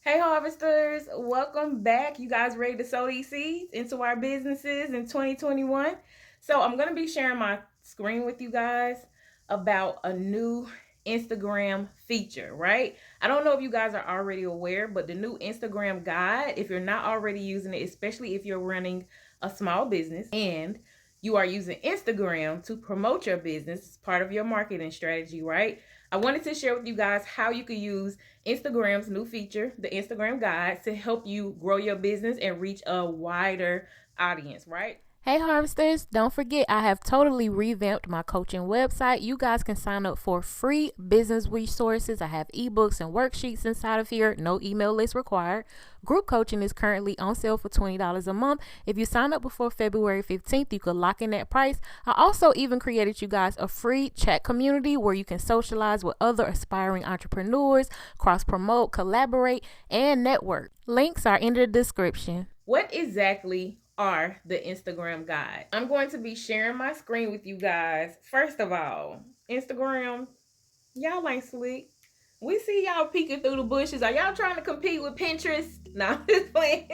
Hey harvesters, welcome back. You guys ready to sow these seeds into our businesses in 2021? So I'm going to be sharing my screen with you guys about a new Instagram feature, right? I don't know if you guys are already aware, but the new Instagram guide, if you're not already using it, especially if you're running a small business and you are using Instagram to promote your business as part of your marketing strategy, right? I wanted to share with you guys how you could use Instagram's new feature, the Instagram guide, to help you grow your business and reach a wider audience, right? Hey harvesters, don't forget I have totally revamped my coaching website. You guys can sign up for free business resources. I have ebooks and worksheets inside of here, no email list required. Group coaching is currently on sale for $20 a month. If you sign up before February 15th, you could lock in that price. I also even created you guys a free chat community where you can socialize with other aspiring entrepreneurs, cross promote, collaborate, and network. Links are in the description. What exactly are the Instagram guides? I'm going to be sharing my screen with you guys. First of all, Instagram, y'all ain't slick. We see y'all peeking through the bushes. Are y'all trying to compete with Pinterest? No, I'm just playing.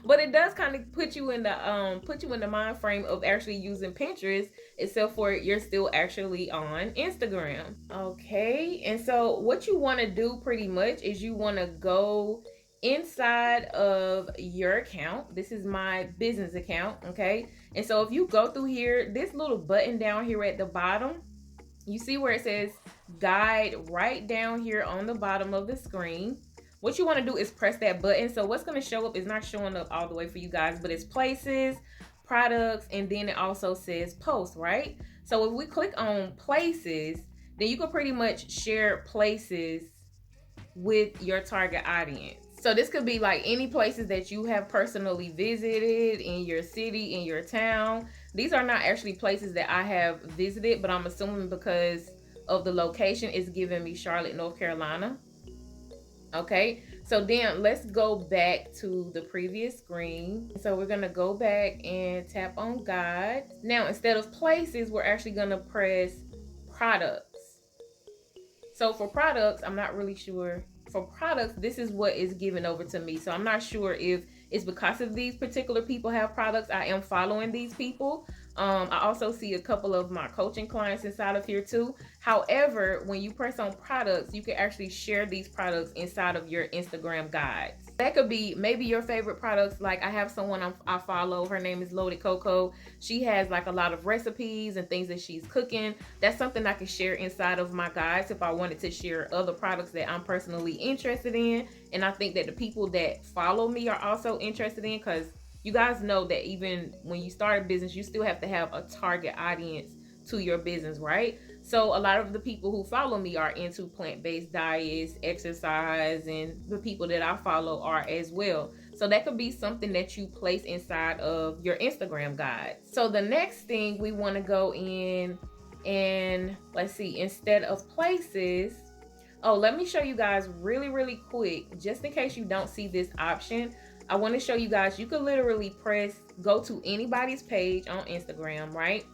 But it does kind of put you in the mind frame of actually using Pinterest, except for you're still actually on Instagram. Okay, and so what you want to do pretty much is you want to go inside of your account. This is my business account, okay? And so if you go through here, this little button down here at the bottom, you see where it says guide right down here on the bottom of the screen. What you want to do is press that button. So what's going to show up is not showing up all the way for you guys, but it's places, products, and then it also says post, right? So if we click on places, then you can pretty much share places with your target audience. So this could be like any places that you have personally visited in your city, in your town. These are not actually places that I have visited, but I'm assuming because of the location, it's giving me Charlotte, North Carolina. Okay, so then let's go back to the previous screen. So we're gonna go back and tap on guide. Now, instead of places, we're actually gonna press products. So for products, I'm not really sure. For products, this is what is given over to me. So I'm not sure if it's because of these particular people have products. I am following these people. I also see a couple of my coaching clients inside of here too. However, when you press on products, you can actually share these products inside of your Instagram guides. That could be maybe your favorite products. Like I have someone I follow. Her name is Loaded Coco. She has like a lot of recipes and things that she's cooking. That's something I can share inside of my guides if I wanted to share other products that I'm personally interested in. And I think that the people that follow me are also interested in, because you guys know that even when you start a business, you still have to have a target audience to your business, right? So a lot of the people who follow me are into plant-based diets, exercise, and the people that I follow are as well. So that could be something that you place inside of your Instagram guide. So the next thing we want to go in and let's see, instead of places, oh, let me show you guys really quick, just in case you don't see this option. I want to show you guys, you could literally go to anybody's page on Instagram, right?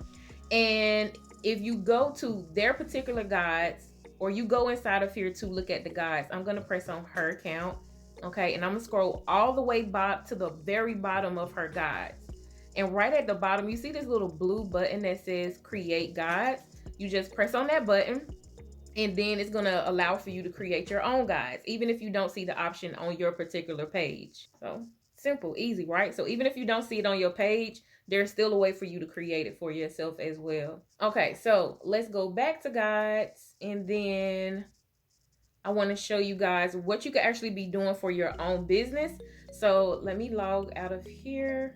And if you go to their particular guides, or you go inside of here to look at the guides, I'm going to press on her account, okay? And I'm going to scroll all the way back to the very bottom of her guides. And right at the bottom, you see this little blue button that says create guides. You just press on that button, and then it's going to allow for you to create your own guides, even if you don't see the option on your particular page. So simple, easy, right? So even if you don't see it on your page, there's still a way for you to create it for yourself as well. Okay, so let's go back to guides, and then I want to show you guys what you could actually be doing for your own business. So let me log out of here,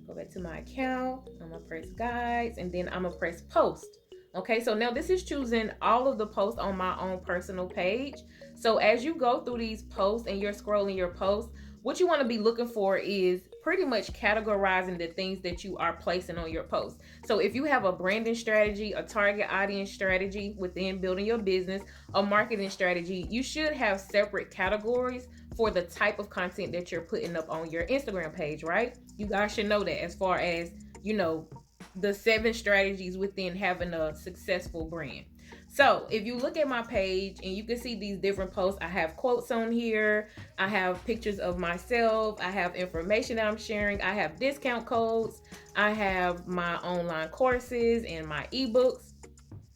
go back to my account. I'm gonna press guides, and then I'm gonna press post. Okay, so now this is choosing all of the posts on my own personal page. So as you go through these posts and you're scrolling your posts, what you want to be looking for is pretty much categorizing the things that you are placing on your post. So if you have a branding strategy, a target audience strategy within building your business, a marketing strategy, you should have separate categories for the type of content that you're putting up on your Instagram page, right? You guys should know that, as far as, the 7 strategies within having a successful brand. So if you look at my page and you can see these different posts, I have quotes on here, I have pictures of myself, I have information that I'm sharing, I have discount codes, I have my online courses and my ebooks.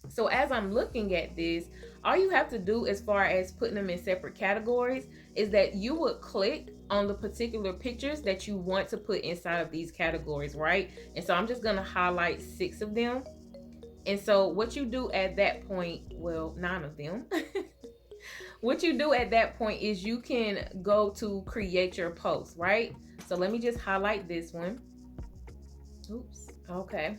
So as I'm looking at this, all you have to do as far as putting them in separate categories is that you would click on the particular pictures that you want to put inside of these categories, right? And so I'm just going to highlight 6 of them. And so what you do at that point, well, 9 of them. What you do at that point is you can go to create your post, right? So let me just highlight this one. Oops. Okay.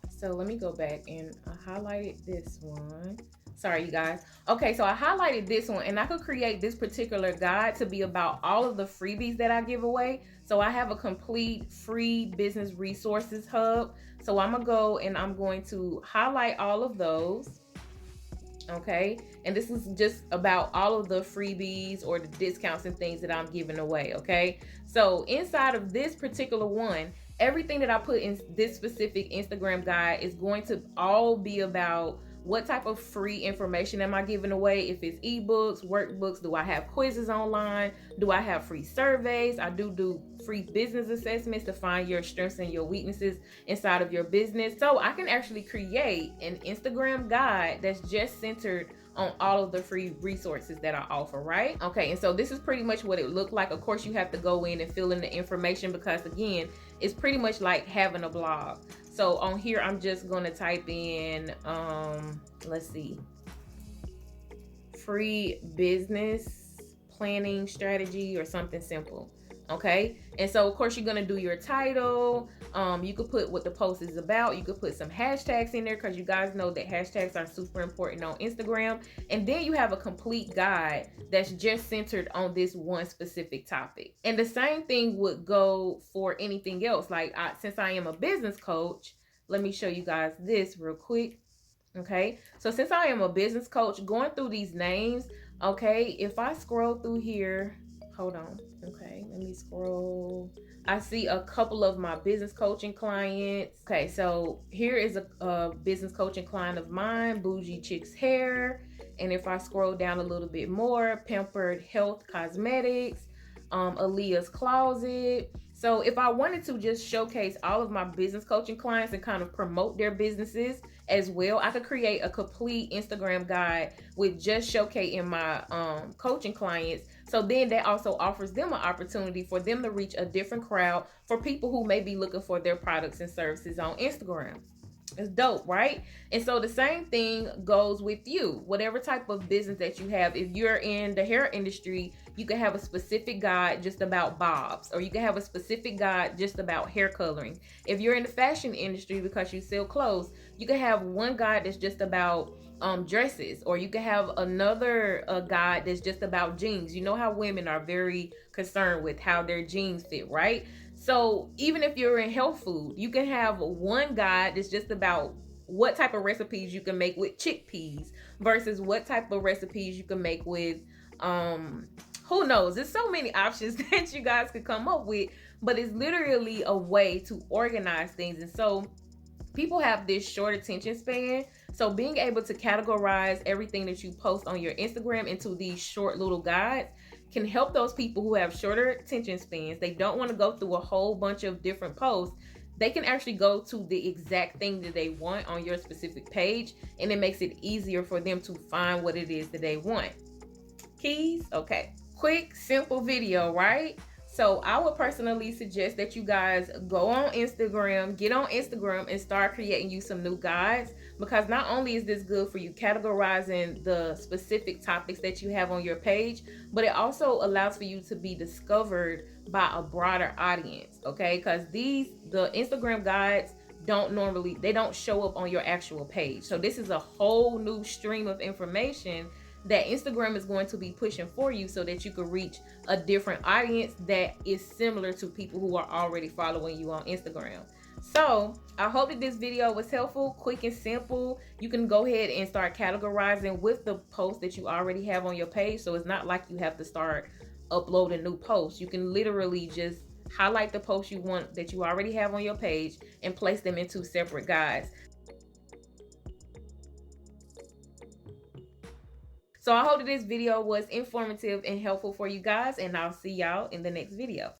So let me go back and I highlighted this one. Sorry, you guys. Okay, so I highlighted this one and I could create this particular guide to be about all of the freebies that I give away. So I have a complete free business resources hub. So I'm gonna go and I'm going to highlight all of those. Okay, and this is just about all of the freebies or the discounts and things that I'm giving away. Okay, so inside of this particular one, everything that I put in this specific Instagram guide is going to all be about what type of free information am I giving away. If it's ebooks, workbooks, do I have quizzes online, do I have free surveys? I do free business assessments to find your strengths and your weaknesses inside of your business. So I can actually create an Instagram guide that's just centered on all of the free resources that I offer, right? Okay, and so this is pretty much what it looked like. Of course, you have to go in and fill in the information because again, it's pretty much like having a blog. So on here, I'm just gonna type in, let's see, free business planning strategy or something simple. Okay, and so of course you're gonna do your title. You could put what the post is about. You could put some hashtags in there because you guys know that hashtags are super important on Instagram. And then you have a complete guide that's just centered on this one specific topic. And the same thing would go for anything else. Like since I am a business coach, let me show you guys this real quick. Okay, so since I am a business coach, going through these names, okay, if I scroll through here, hold on. Okay, let me scroll. I see a couple of my business coaching clients. Okay, so here is a business coaching client of mine, Bougie Chicks Hair. And if I scroll down a little bit more, Pampered Health Cosmetics, Aaliyah's Closet. So if I wanted to just showcase all of my business coaching clients and kind of promote their businesses as well, I could create a complete Instagram guide with just showcasing my coaching clients. So then that also offers them an opportunity for them to reach a different crowd for people who may be looking for their products and services on Instagram. It's dope, right? And so the same thing goes with you. Whatever type of business that you have, if you're in the hair industry, you can have a specific guide just about bobs, or you can have a specific guide just about hair coloring. If you're in the fashion industry because you sell clothes, you can have one guide that's just about dresses, or you can have another guide that's just about jeans. You know how women are very concerned with how their jeans fit, right? So even if you're in health food, you can have one guide that's just about what type of recipes you can make with chickpeas versus what type of recipes you can make with who knows. There's so many options that you guys could come up with, but it's literally a way to organize things. And so people have this short attention span. So being able to categorize everything that you post on your Instagram into these short little guides can help those people who have shorter attention spans. They don't want to go through a whole bunch of different posts. They can actually go to the exact thing that they want on your specific page, and it makes it easier for them to find what it is that they want. Keys? Okay. Quick, simple video, right? So I would personally suggest that you guys go on Instagram, get on Instagram and start creating you some new guides, because not only is this good for you categorizing the specific topics that you have on your page, but it also allows for you to be discovered by a broader audience, okay? Because the Instagram guides they don't show up on your actual page. So this is a whole new stream of information that Instagram is going to be pushing for you so that you can reach a different audience that is similar to people who are already following you on Instagram. So I hope that this video was helpful, quick and simple. You can go ahead and start categorizing with the posts that you already have on your page. So it's not like you have to start uploading new posts. You can literally just highlight the posts you want that you already have on your page and place them into separate guides. So I hope that this video was informative and helpful for you guys, and I'll see y'all in the next video.